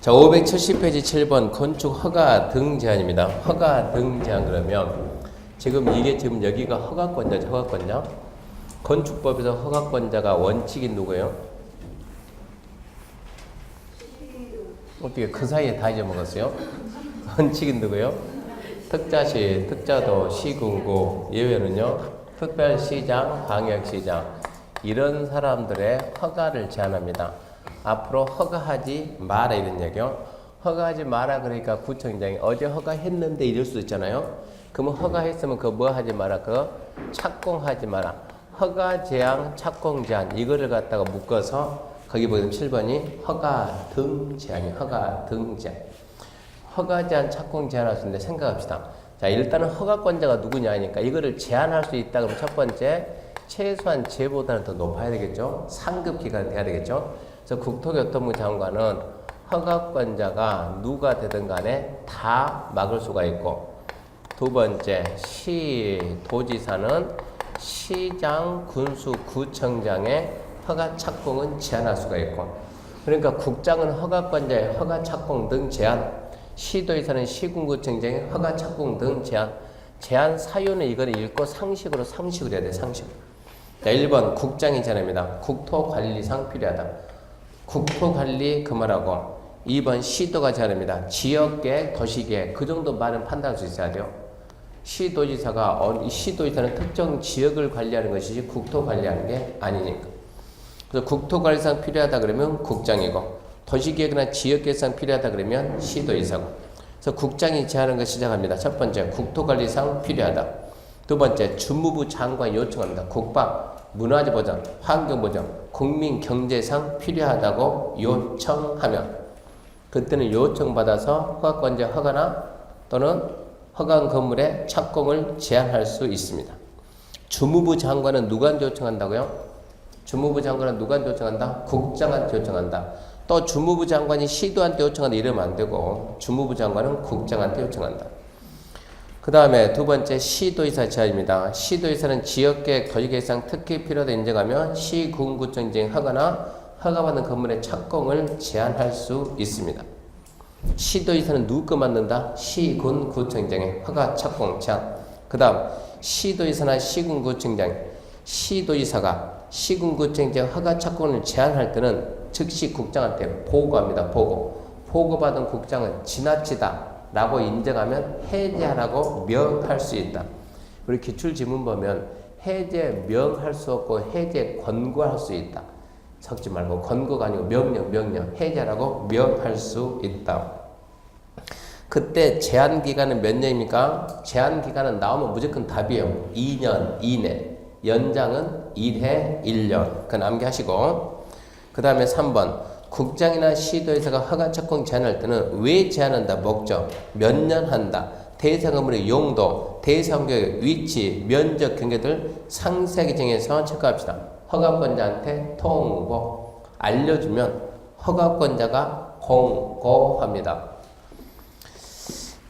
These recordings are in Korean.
자, 570페이지 7번 건축 허가 등 제한입니다. 허가 등 제한 그러면 지금 이게 지금 여기가 허가권자죠. 허가권자. 건축법에서 허가권자가 원칙이 누구예요? 어떻게 그 사이에 다 잊어먹었어요? 원칙이 누구예요? 특자시, 특자도, 시군구, 예외는요? 특별시장, 광역시장 이런 사람들의 허가를 제한합니다. 앞으로 허가하지 마라 이런 얘기요. 허가하지 마라 그러니까 구청장이 어제 허가했는데 이럴 수도 있잖아요. 그러면 허가했으면 그거 뭐 하지 마라? 그거 착공하지 마라. 허가 제한, 착공 제한 이거를 갖다가 묶어서 거기 보면 7번이 허가 등 제한이 허가 등 제한. 허가 제한, 착공 제한할 수 있는데 생각합시다. 자, 일단은 허가권자가 누구냐 하니까 이거를 제한할 수 있다 그러면 첫 번째 최소한 제보다는 더 높아야 되겠죠. 상급 기관이 돼야 되겠죠. 그래서 국토교통부 장관은 허가권자가 누가 되든 간에 다 막을 수가 있고, 두 번째 도지사는 시장, 군수, 구청장의 허가 착공은 제한할 수가 있고, 그러니까 국장은 허가권자의 허가 착공 등 제한, 시도의사는 시군구청장의 허가 착공 등 제한. 제한 사유는 이거는 읽고 상식으로 해야 돼. 상식. 자, 1번 국장이 제한합니다. 국토관리상 필요하다. 국토관리 그만하고 2번 시도가 제한합니다. 지역계획, 도시계획 그 정도 말은 판단할 수 있어야 돼요. 시도지사는 특정 지역을 관리하는 것이지 국토관리하는 게 아니니까. 그래서 국토관리상 필요하다 그러면 국장이고, 도시계획이나 지역계획상 필요하다 그러면 시도지사고. 그래서 국장이 제한하는 거 시작합니다. 첫 번째 국토관리상 필요하다. 두 번째 주무부 장관이 요청합니다. 국방, 문화재보전, 환경보전, 국민경제상 필요하다고 요청하면 그때는 요청받아서 허가권자 허가나 또는 허가한 건물의 착공을 제한할 수 있습니다. 주무부 장관은 누구한테 요청한다고요? 주무부 장관은 누구한테 요청한다? 국장한테 요청한다. 또 주무부 장관이 시도한테 요청한다 이러면 안 되고 주무부 장관은 국장한테 요청한다. 그 다음에 두 번째 시도의사 제한입니다. 시도의사는 지역계획, 도시계획상 특히 필요하다 인정하면 시군구청 인정하거나 허가받은 건물의 착공을 제한할 수 있습니다. 시도의사는 누구 거 만든다? 시군구청장의 허가 착공 제한. 그 다음 시도의사나 시군구청장, 시도의사가 시군구청장 허가 착공을 제한할 때는 즉시 국장한테 보고합니다. 보고받은 국장은 지나치다 라고 인정하면 해제하라고 명할 수 있다. 우리 기출지문 보면 해제 명할 수 없고 해제 권고할 수 있다. 섞지 말고 권고가 아니고 명령 해제하라고 명할 수 있다. 그때 제한기간은 몇 년입니까? 제한기간은 나오면 무조건 답이에요. 2년 이내. 연장은 1회 1년. 그건 암기하시고. 그 다음에 3번 국장이나 시도의사가 허가 착공 제한할 때는 왜 제한한다? 목적, 몇 년 한다, 대상 건물의 용도, 대상 구역의 위치, 면적, 경계들 상세하게 정해서 체크합시다. 허가권자한테 통보, 알려주면 허가권자가 공고합니다.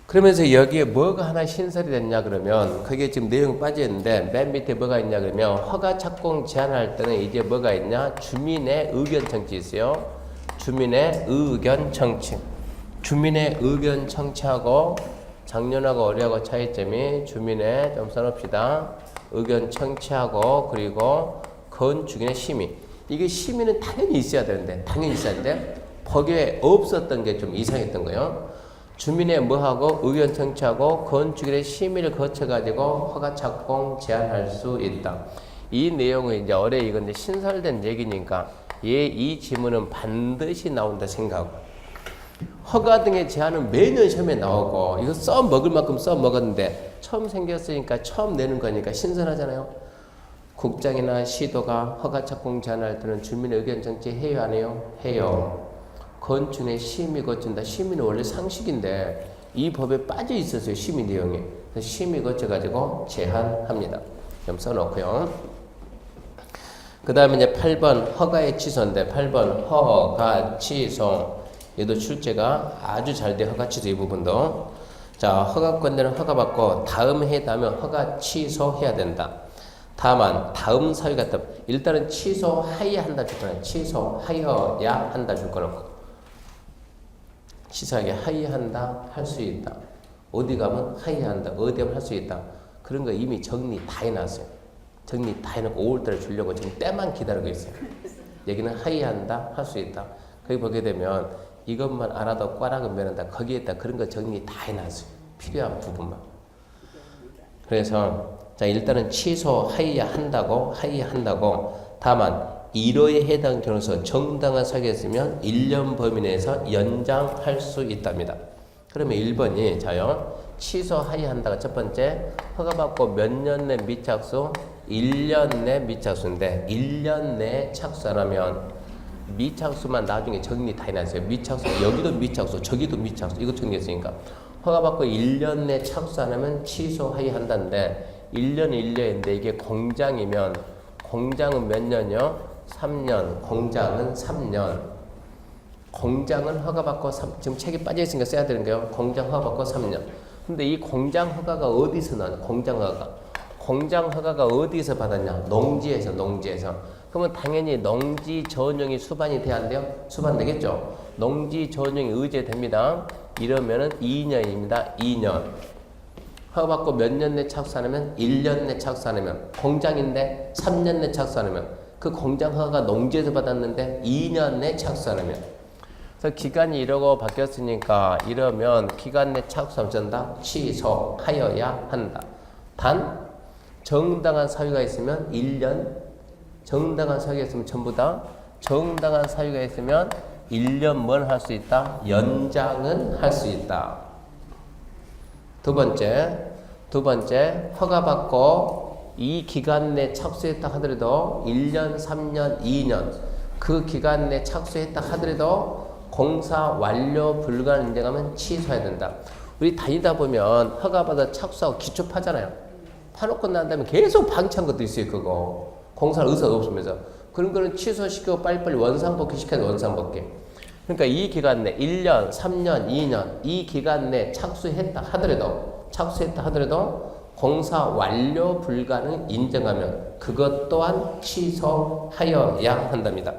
그러면서 여기에 뭐가 하나 신설이 됐냐 그러면 그게 지금 내용 빠져있는데 맨 밑에 뭐가 있냐 그러면 허가 착공 제한할 때는 이제 뭐가 있냐? 주민의 의견 청취 있어요. 주민의 의견 청취. 주민의 의견 청취하고 작년하고 올해하고 차이점이 주민의 좀 써놓읍시다. 의견 청취하고 그리고 건축인의 심의. 이게 심의는 당연히 있어야 되는데 법에 없었던 게 좀 이상했던 거예요. 주민의 뭐하고 의견 청취하고 건축인의 심의를 거쳐가지고 허가 착공 제한할 수 있다. 이 내용은 이제 올해 이건데 신설된 얘기니까 이 지문은 반드시 나온다 생각하고, 허가 등의 제한은 매년 시험에 나오고 이거 써먹을 만큼 써먹었는데 처음 생겼으니까 처음 내는 거니까 신선하잖아요. 국장이나 시도가 허가 착공 제한할 때는 주민의 의견 청취 해요 안 해요? 해요. 건축의 심의 거친다. 심의는 원래 상식인데 이 법에 빠져 있었어요. 심의 내용이. 그래서 심의 거쳐가지고 제한합니다. 좀 써놓고요. 그 다음에 이제 8번 허가의 취소인데 8번 허가 취소. 얘도 출제가 아주 잘 돼. 허가 취소 이 부분도. 자, 허가권자는 허가받고 다음 해에 닿으면 허가 취소해야 된다. 다만 다음 사유 같다. 일단은 취소하여야 한다 줄 거는 취소하여야 한다 줄 거는 치사하게 하이한다, 할 수 있다. 어디 가면 하이한다, 어디 가면 할 수 있다. 그런 거 이미 정리 다 해놨어요. 정리 다 해놓고 5월달에 주려고 지금 때만 기다리고 있어요. 여기는 하이한다, 할 수 있다. 거기 보게 되면 이것만 알아도 꽈락은 면한다. 거기에다 그런 거 정리 다 해놨어요. 필요한 부분만. 그래서 자 일단은 취소 하이야 한다고 다만 1호에 해당 경우서 정당한 사유가 있으면 1년 범위 내에서 연장할 수 있답니다. 그러면 1번이 자요 취소 하이 한다가 첫 번째 허가받고 몇 년 내 미착수 1년 내 미착수인데 1년 내 착수 안 하면 미착수만 나중에 정리 다 해놨어요. 미착수 여기도 미착수 저기도 미착수 이거 정리했으니까 허가받고 1년 내 착수 안 하면 취소 하이 한다는데 1년 1년인데 이게 공장이면 공장은 몇 년이요? 3년. 공장은 3년. 공장은 허가받고 지금 책이 빠져있으니까 써야 되는 거예요. 공장 허가받고 3년. 근데 이 공장 허가가 어디서 나냐? 공장 허가. 공장 허가가 어디서 받았냐? 농지에서. 그러면 당연히 농지 전용이 수반이 돼야 안 돼요? 수반 되겠죠? 농지 전용이 의제됩니다. 이러면은 2년입니다. 2년. 허가받고 몇 년 내 착수하면 1년 내 착수하면 공장인데 3년 내 착수하면 그 공장 허가가 농지에서 받았는데 2년 내 착수하면 그래서 기간이 이러고 바뀌었으니까 이러면 기간 내 착수하면 된다 취소하여야 한다. 단 정당한 사유가 있으면 1년 정당한 사유가 있으면 전부 다 정당한 사유가 있으면 1년 뭘 할 수 있다? 연장은 할 수 있다. 두 번째 허가받고 이 기간 내 착수했다 하더라도 1년, 3년, 2년 그 기간 내 착수했다 하더라도 공사 완료 불가를 인정하면 취소해야 된다. 우리 다니다 보면 허가받아 착수하고 기초 파잖아요. 파놓고 난 다음에 계속 방치한 것도 있어요. 그거 공사할 의사가 없으면서 그런 거는 취소시키고 빨리빨리 원상복귀 시켜야 돼. 원상복귀. 그러니까 이 기간 내 1년, 3년, 2년 이 기간 내 착수했다 하더라도 공사 완료 불가능 인정하면 그것 또한 취소하여야 한답니다.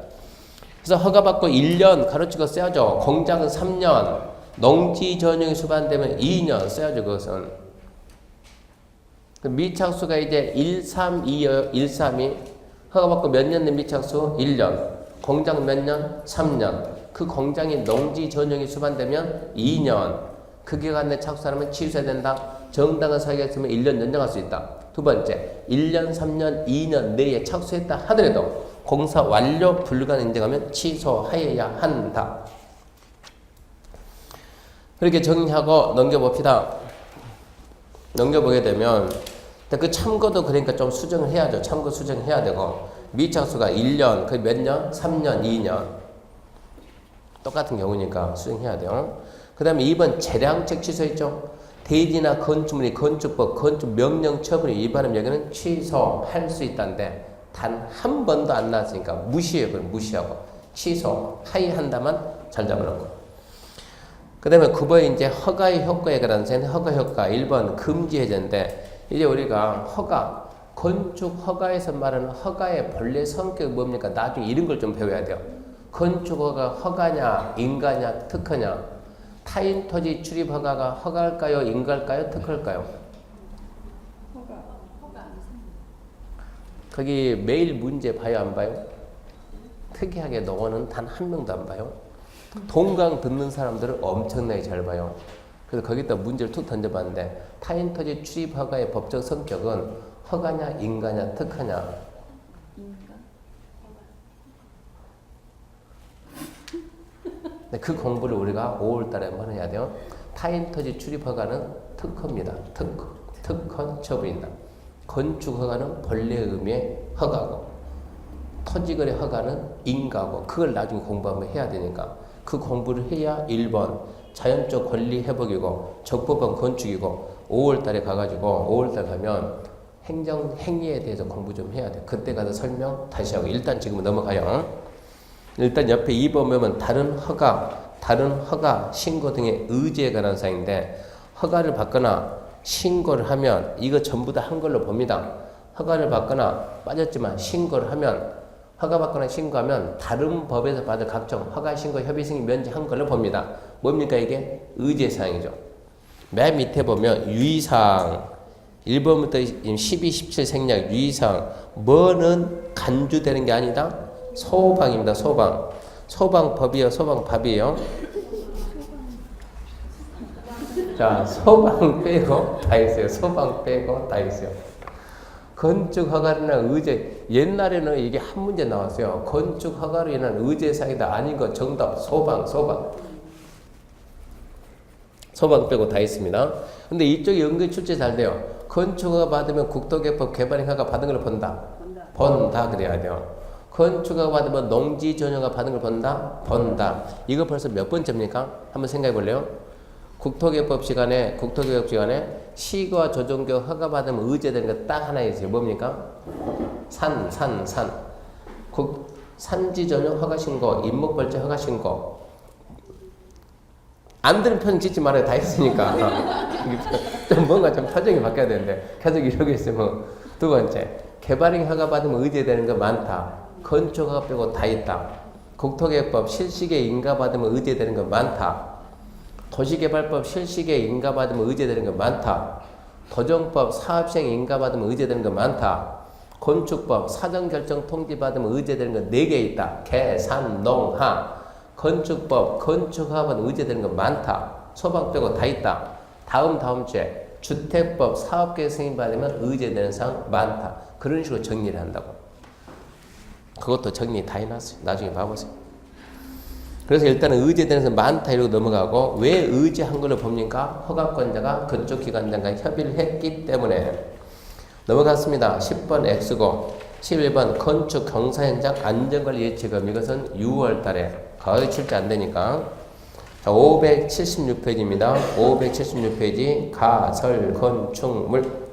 그래서 허가받고 1년 가로치고 써야죠. 공장은 3년, 농지 전용이 수반되면 2년 써야죠. 그것은. 미착수가 이제 132요. 132 허가받고 몇 년 된 미착수? 1년. 공장 몇 년? 3년. 그 공장이 농지 전용이 수반되면 2년. 그 기간 내 착수하면 취소해야 된다. 정당한 사유가 있으면 1년 연장할 수 있다. 두 번째, 1년, 3년, 2년 내에 착수했다 하더라도 공사 완료 불가능 인정하면 취소하여야 한다. 그렇게 정리하고 넘겨봅시다. 넘겨보게 되면 그 참고도 그러니까 좀 수정을 해야죠. 참고 수정해야 되고 미착수가 1년, 그 몇 년? 3년, 2년 똑같은 경우니까 수정해야 돼요. 그 다음에 2번 재량책 취소했죠. 대지나 건축물이 건축법, 건축명령 처분을 위반하면 여기는 취소할 수 있다는데 단 한 번도 안 나왔으니까 무시해요. 그럼 무시하고 취소, 하이한다만 잘 잡아놓고. 그 다음에 9번에 이제 허가의 효과에 관한 허가 효과 1번 금지 해제인데 이제 우리가 허가, 건축 허가에서 말하는 허가의 본래 성격이 뭡니까? 나중에 이런 걸 좀 배워야 돼요. 건축 허가 허가냐, 인가냐, 특허냐. 타인 토지 출입 허가가 허가일까요? 인가일까요? 특허일까요? 허가. 거기 매일 문제 봐요? 안 봐요? 특이하게 너는 단 한 명도 안 봐요. 동강 듣는 사람들은 엄청나게 잘 봐요. 그래서 거기다 문제를 툭 던져봤는데 타인 토지 출입 허가의 법적 성격은 허가냐, 인가냐, 특허냐? 그 공부를 우리가 5월달에 한번 해야 돼요. 타인 토지 출입 허가는 특허입니다. 특허 처분이다. 건축 허가는 본래 의미의 허가고 토지거래 허가는 인가고 그걸 나중에 공부 한번 해야 되니까 그 공부를 해야 1번 자연적 권리 회복이고 적법한 건축이고 5월달에 가가지고 5월달 가면 행위에 대해서 공부 좀 해야 돼. 그때 가서 설명 다시 하고 일단 지금은 넘어가요. 일단 옆에 2번 보면 다른 허가, 신고 등의 의지에 관한 사항인데 허가를 받거나 신고를 하면 이거 전부 다 한 걸로 봅니다. 허가를 받거나 빠졌지만 신고를 하면 허가받거나 신고하면 다른 법에서 받을 각종 허가, 신고, 협의, 승인, 면제한 걸로 봅니다. 뭡니까 이게? 의제사항이죠. 맨 밑에 보면 유의사항 1번부터 12, 17 생략 유의사항 뭐는 간주되는 게 아니다? 소방입니다. 소방. 소방법이요. 소방밥이에요. 자, 소방 빼고 다 있어요. 소방 빼고 다 있어요. 건축 허가나 의제 옛날에는 이게 한 문제 나왔어요. 건축 허가로 인한 의제사항이다. 아닌 거 정답 소방. 소방 빼고 다 있습니다. 근데 이쪽이 연결 출제 잘 돼요. 건축 허가 받으면 국토개법 개발행 허가 받은 걸 본다 그래야 돼요. 건축 허가 받으면 농지 전용 허가 받은 걸 본다. 이거 벌써 몇 번째입니까? 한번 생각해 볼래요? 국토개법 시간에 시과 조정교육 허가 받으면 의제되는 거 딱 하나 있어요. 뭡니까? 산. 산지 전용 허가 신고, 임목벌지 허가 신고. 안 되는 표정 짓지 말아요. 다 했으니까. 좀 뭔가 좀 표정이 바뀌어야 되는데 계속 이러고 있으면. 두 번째, 개발행 허가 받으면 의제되는 거 많다. 건축 허가 빼고 다 있다. 국토개법 실시계 인가 받으면 의제되는 거 많다. 도시개발법 실시계 인가 받으면 의제되는 거 많다. 도정법 사업시행 인가 받으면 의제되는 거 많다. 건축법 사전결정 통지 받으면 의제되는 거 4개 있다. 개, 산, 농, 하. 건축법 건축합은 의제되는 거 많다. 소방 빼고 다 있다. 다음 주에 주택법 사업계획 승인 받으면 의제되는 사항 많다. 그런 식으로 정리를 한다고. 그것도 정리 다 해놨어요. 나중에 봐보세요. 그래서 일단은 의제되는 사항 많다 이러고 넘어가고 왜 의제한 걸로 봅니까? 허가권자가 그쪽 기관장과 협의를 했기 때문에. 넘어갔습니다. 10번 X고 11번 건축 경사 현장 안전관리 예치금. 이것은 6월 달에 거의 출제 안 되니까. 자, 576페이지입니다. 576페이지 가설 건축물.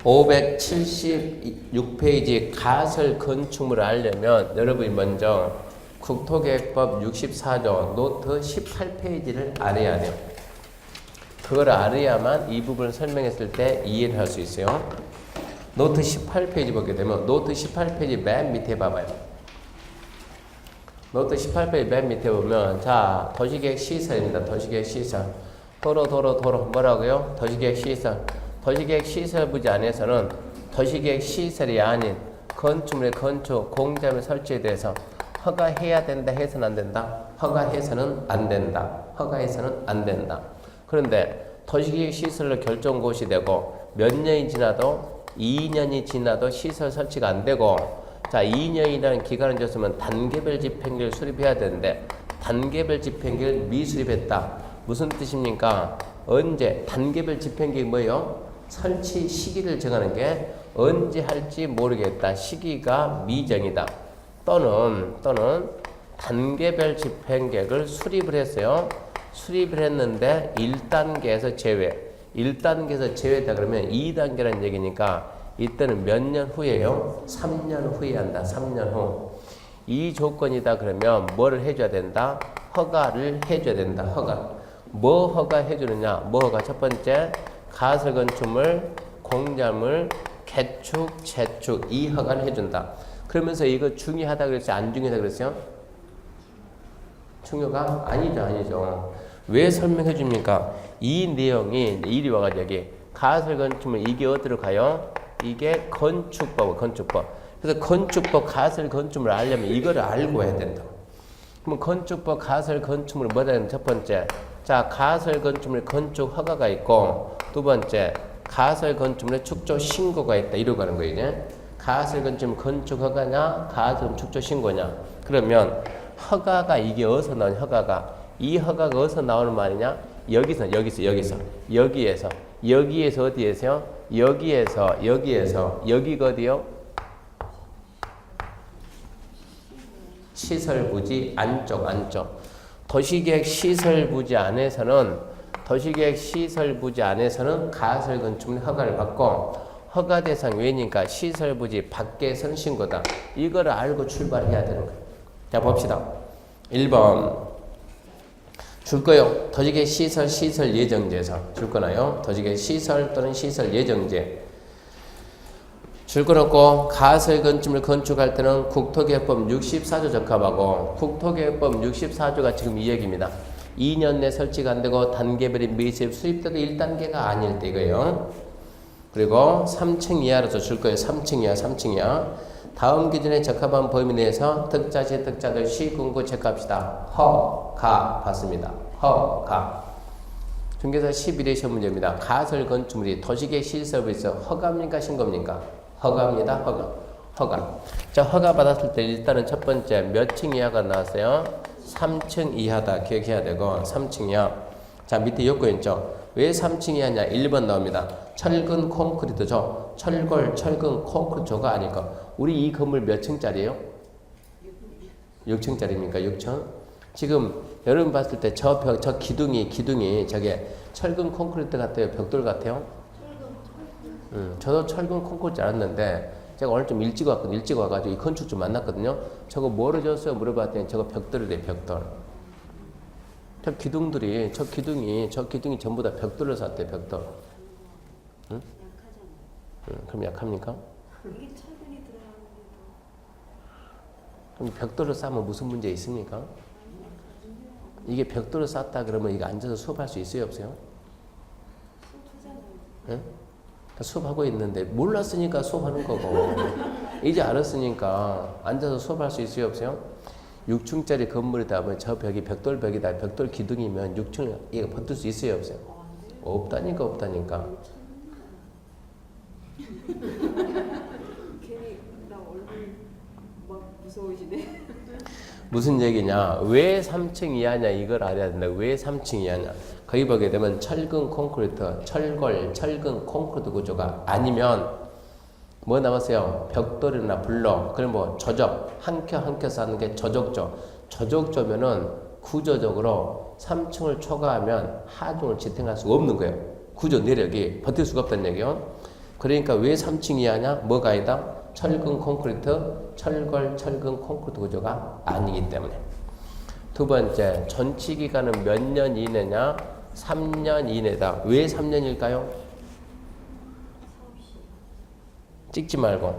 576페이지 가설 건축물을 알려면 여러분이 먼저 국토계획법 64조 노트 18페이지를 알아야 돼요. 그걸 알아야만 이 부분을 설명했을 때 이해를 할 수 있어요. 노트 18페이지 보게 되면 노트 18페이지 맨 밑에 봐봐요. 노트 18페이지 맨 밑에 보면 자 도시계획 시설입니다. 도시계획 시설. 도로 뭐라고요? 도시계획 시설. 도시계획 시설 부지 안에서는 도시계획 시설이 아닌 건축물의 건축, 공장의 설치에 대해서 허가해야 된다, 해서는 안 된다. 허가해서는 안 된다. 허가해서는 안 된다. 그런데 도시계획 시설로 결정 고시 되고 몇 년이 지나도 2년이 지나도 시설 설치가 안 되고 자 2년이라는 기간을 줬으면 단계별 집행계를 수립해야 되는데 단계별 집행계를 미수립했다. 무슨 뜻입니까? 언제 단계별 집행계획이 뭐예요? 설치 시기를 정하는 게 언제 할지 모르겠다. 시기가 미정이다. 또는 단계별 집행계획을 수립을 했어요. 수립을 했는데 1단계에서 제외. 1단계에서 제외다 그러면 2단계라는 얘기니까 이때는 몇 년 후에요? 3년 후에 한다. 3년 후. 이 조건이다 그러면 뭐를 해줘야 된다? 허가를 해줘야 된다. 허가. 뭐 허가해 주느냐? 뭐 허가? 첫 번째 가설 건축물, 공작물, 개축, 재축 이 허가를 해준다. 그러면서 이거 중요하다 그랬어요? 안 중요하다 그랬어요? 중요가? 아니죠. 왜 설명해 줍니까? 이 내용이 이리 와가지고 여기 가설 건축물 이게 어디로 가요? 이게 건축법. 그래서 건축법 가설 건축물을 알려면 이거를 알고 해야 된다. 그럼 건축법 가설 건축물을 뭐라 하는 첫 번째 자 가설 건축물 건축 허가가 있고 두 번째 가설 건축물의 축조 신고가 있다. 이러고 하는 거예요. 이제 가설 건축물 건축 허가냐 가설 축조 신고냐. 그러면 허가가 이게 어디서 나오냐. 허가가 이 허가가 어디서 나오는 말이냐. 여기서 어디에서요? 여기에서 여기가 어디요? 시설부지 안쪽. 도시계획 시설부지 안에서는 가설 건축물 허가를 받고 허가 대상 외니까 시설부지 밖에선 신고다. 이거를 알고 출발해야 되는 거예요. 자 봅시다. 1번 줄 거요. 도시계획 시설 예정지에서 줄 거나요? 도시계획 시설 또는 시설 예정지. 줄 거놓고 가설 건축물 건축할 때는 국토개혁법 64조 적합하고 국토개혁법 64조가 지금 이 얘기입니다. 2년 내 설치가 안 되고 단계별인 미세입 수립돼도 1단계가 아닐 때 이거예요. 그리고 3층 이하로서 줄 거예요. 3층 이하, 3층 이하. 다음 기준에 적합한 범위 내에서 득자시, 득자도 시군구 체크합시다. 허, 가 봤습니다. 허, 가. 중개사 11회 시험 문제입니다. 가설 건축물이 도시계획 실습에 있어 허가입니까 신고입니까? 허가입니다. 허가. 허가. 자, 허가 받았을 때 일단은 첫 번째 몇 층 이하가 나왔어요? 3층 이하다. 기억해야 되고 3층 이하. 자, 밑에 요건 있죠. 왜 3층 이하냐? 1번 나옵니다. 철근 콘크리트조. 철근 콘크리트조가 아닐까. 우리 이 건물 몇 층짜리예요? 6층짜리입니까? 6층? 지금 여러분 봤을 때 저 기둥이 저게 철근 콘크리트 같아요? 벽돌 같아요? 저도 철근 콘크리트 알았는데 제가 오늘 좀 일찍 왔거든요. 일찍 와가지고 이 건축주 만났거든요. 저거 뭐로 줬어요? 물어봤더니 저거 벽돌이래. 벽돌. 저 기둥이 전부 다 벽돌로 샀대. 벽돌. 응? 그럼 약합니까? 이게 철근이 들어가는데도. 그럼 벽돌로 싸면 무슨 문제 있습니까? 이게 벽돌로 쌌다 그러면 이거 앉아서 수업할 수 있어요? 없어요? 응? 수업하고 있는데 몰랐으니까 수업하는 거고 이제 알았으니까 앉아서 수업할 수 있어요? 없어요? 6층짜리 건물이다 보면 저 벽이 벽돌 벽이다. 벽돌 기둥이면 6층 이거 버틸 수 있어요? 없어요? 없다니까. 괜히 나 얼굴 막 무서우시네. 무슨 얘기냐? 왜 3층 이하냐? 이걸 알아야 된다. 왜 3층 이하냐? 거기 보게 되면 철근 콘크리트, 철근 콘크리트 구조가 아니면 뭐 남았어요? 벽돌이나 블록, 그럼 뭐 저적, 한 켜 쌓는 게 저적조. 저적조면은 구조적으로 3층을 초과하면 하중을 지탱할 수가 없는 거예요. 구조 내력이 버틸 수가 없다는 얘기요. 그러니까 왜 3층 이하냐? 뭐가 아니다? 철근 콘크리트, 철근 콘크리트 구조가 아니기 때문에. 두 번째, 전치 기간은 몇 년 이내냐? 3년 이내다. 왜 3년일까요? 찍지 말고.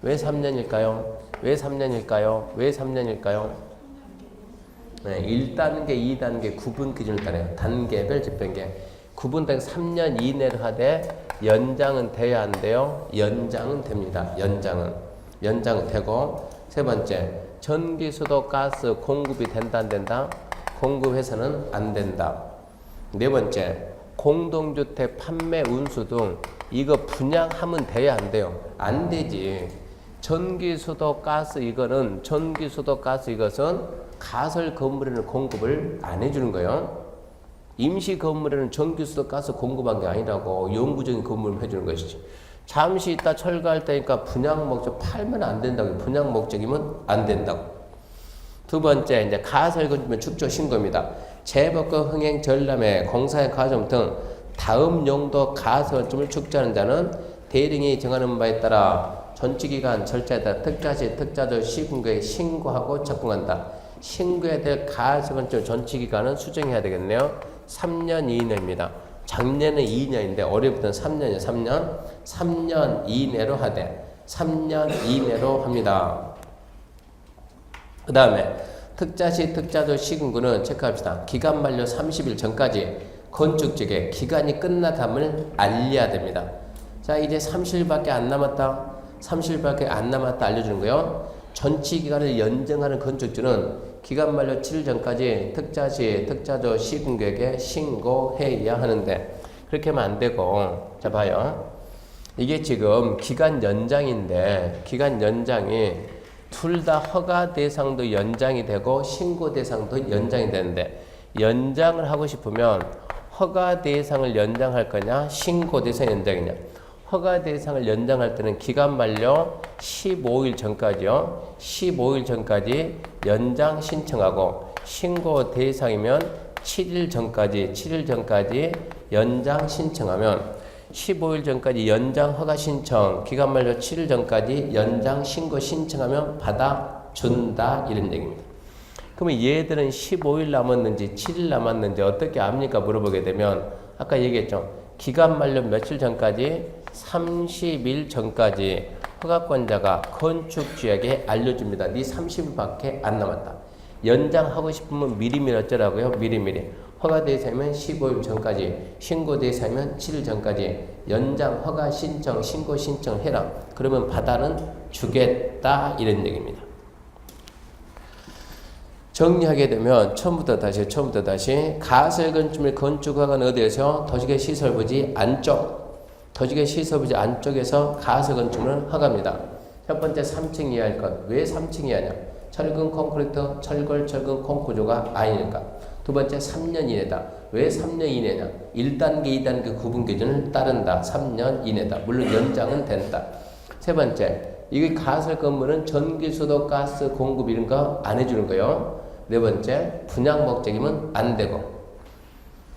왜 3년일까요? 왜 3년일까요? 왜 3년일까요? 네, 1단계, 2단계 구분 기준을 따라요. 단계별 집행계. 구분된 3년 이내로 하되 연장은 돼야 안 돼요? 연장은 됩니다. 연장은 되고. 세 번째, 전기, 수도, 가스 공급이 된다 안 된다? 공급해서는 안 된다. 네 번째, 공동주택 판매 운수 등 이거 분양하면 돼야 안 돼요? 안 되지. 전기, 수도, 가스 이것은 가설 건물에는 공급을 안 해주는 거예요. 임시 건물에는 전기, 수도, 가스 공급한 게 아니라고 영구적인 건물을 해주는 것이지. 잠시 있다 철거할 때니까 분양 목적 팔면 안 된다고. 분양 목적이면 안 된다고. 두 번째, 이제 가설 건축물 축조 신고입니다. 재법과 흥행 전람회 공사의 과정 등 다음 용도 가설 건축물 축조하는 자는 대령이 정하는 바에 따라 전치기간 절차에 따라 특자시, 특자조 시군구에 신고하고 적공한다. 신고해야 될 가설 건축물 전치기간은 수정해야 되겠네요. 3년 이내입니다. 작년에 2년인데 올해부터는 3년이에요. 3년 이내로 하되 3년 이내로 합니다. 그 다음에 특자시, 특자조 시군구는 체크합시다. 기간 만료 30일 전까지 건축직에 기간이 끝나담을 알려야 됩니다. 자, 이제 30일밖에 안 남았다. 30일밖에 안 남았다 알려주는 거예요. 전치 기간을 연장하는 건축주는 기간 만료 7일 전까지 특자시, 특자조 시군구에게 신고해야 하는데 그렇게 하면 안 되고. 자, 봐요. 이게 지금 기간 연장인데 기간 연장이 둘 다 허가 대상도 연장이 되고 신고 대상도 연장이 되는데 연장을 하고 싶으면 허가 대상을 연장할 거냐 신고 대상 연장이냐. 허가 대상을 연장할 때는 기간 만료 15일 전까지요. 15일 전까지 연장 신청하고 신고 대상이면 7일 전까지 연장 신청하면 15일 전까지 연장 허가 신청, 기간 만료 7일 전까지 연장 신고 신청하면 받아준다 이런 얘기입니다. 그러면 얘들은 15일 남았는지 7일 남았는지 어떻게 압니까? 물어보게 되면 아까 얘기했죠. 기간 만료 며칠 전까지 30일 전까지 허가권자가 건축주에게 알려줍니다. 네 30일밖에 안 남았다. 연장하고 싶으면 미리미리 어쩌라고요? 미리미리. 허가대상이면 15일 전까지, 신고대상이면 7일 전까지 연장 허가 신청, 신고 신청해라. 그러면 받아는 주겠다 이런 얘기입니다. 정리하게 되면 처음부터 다시 가설 건축물 건축허가는 어디에서? 도시계 시설부지 안쪽, 도시계 시설부지 안쪽에서 가설 건축물은 허가입니다. 첫 번째 3층 이하일 것. 왜 3층 이하냐? 철근 콘크리트, 철골 콩 구조가 아니니까. 두 번째 3년 이내다. 왜 3년 이내냐? 1단계, 2단계 구분 기준을 따른다. 3년 이내다. 물론 연장은 된다. 세 번째, 이게 가설 건물은 전기, 수도, 가스 공급 이런 거 안 해주는 거예요. 네 번째, 분양 목적이면 안 되고.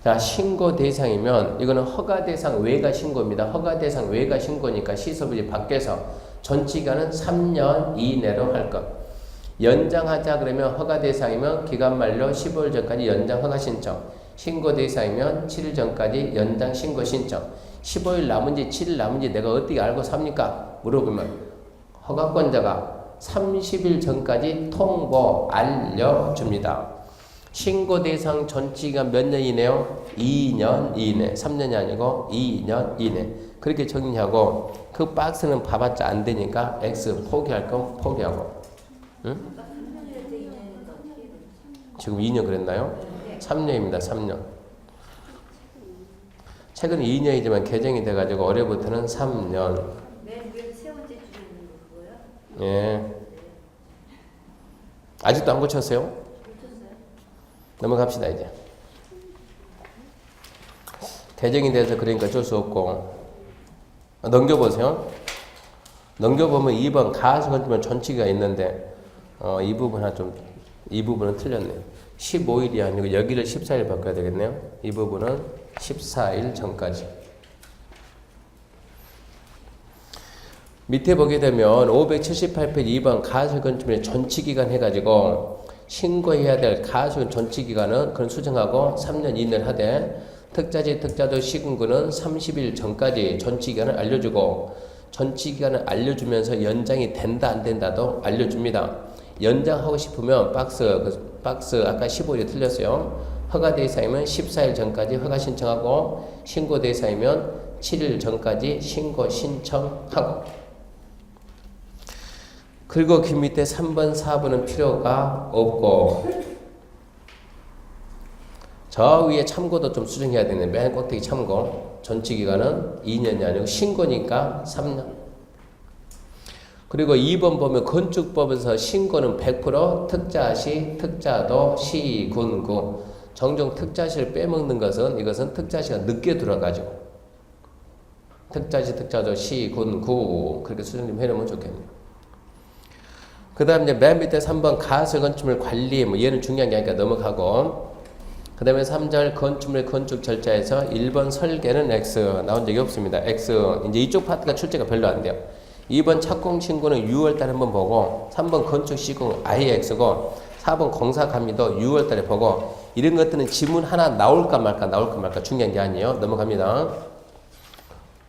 자, 신고 대상이면 이거는 허가 대상 외가 신고입니다. 허가 대상 외가 신고니까 시설부지 밖에서 전치기간은 3년 이내로 할 것. 연장하자 그러면 허가 대상이면 기간 만료 15일 전까지 연장 허가 신청. 신고 대상이면 7일 전까지 연장 신고 신청. 15일 남은지 7일 남은지 내가 어떻게 알고 삽니까? 물어보면 허가권자가 30일 전까지 통보 알려줍니다. 신고 대상 전치기간 몇 년 이내요? 2년 이내. 3년이 아니고 2년 이내. 그렇게 정리하고 그 박스는 봐봤자 안 되니까 X 포기할 건 포기하고. 응? 지금 2년 그랬나요? 3년입니다. 3년. 최근 2년이지만 개정이 돼가지고 올해부터는 3년. 맨 위에 세 번째 줄에 있는 거 그거요? 예. 아직도 안 고쳤어요? 고쳤어요? 넘어갑시다 이제. 개정이 돼서 그러니까 어쩔 수 없고. 넘겨보세요. 넘겨보면 2번 가서 건축물 전치기가 있는데 이 부분은 틀렸네요. 15일이 아니고 여기를 14일 바꿔야 되겠네요. 이 부분은 14일 전까지. 밑에 보게 되면 578페이지 2번 가설 건축물의 전치기간 해가지고 신고해야 될 가설 전치기간은 그건 수정하고 3년 이내를 하되 특자지 특자도 시군구는 30일 전까지 전치기간을 알려주고 전치기간을 알려주면서 연장이 된다 안 된다도 알려줍니다. 연장하고 싶으면 박스 아까 15일이 틀렸어요. 허가 대상이면 14일 전까지 허가 신청하고 신고 대상이면 7일 전까지 신고 신청하고. 그리고 그 밑에 3번, 4번은 필요가 없고 저 위에 참고도 좀 수정해야 되네. 맨 꼭대기 참고. 전치기간은 2년이 아니고 신고니까 3년. 그리고 2번 보면 건축법에서 신고는 100% 특자시, 특자도, 시, 군, 구. 종종 특자시를 빼먹는 것은 이것은 특자시가 늦게 들어가지고 특자시, 특자도, 시, 군, 구 그렇게 수정 좀 해놓으면 좋겠네요. 그 다음 이제 맨 밑에 3번 가설 건축물 관리 뭐 얘는 중요한 게 아니니까 넘어가고 그 다음에 3절 건축물 건축 절차에서 1번 설계는 X 나온 적이 없습니다. X 이제 이쪽 파트가 출제가 별로 안 돼요. 2번 착공 신고는 6월달에 한번 보고 3번 건축 시공 아예 X고 4번 공사 감리도 6월달에 보고 이런 것들은 지문 하나 나올까 말까 중요한 게 아니에요. 넘어갑니다.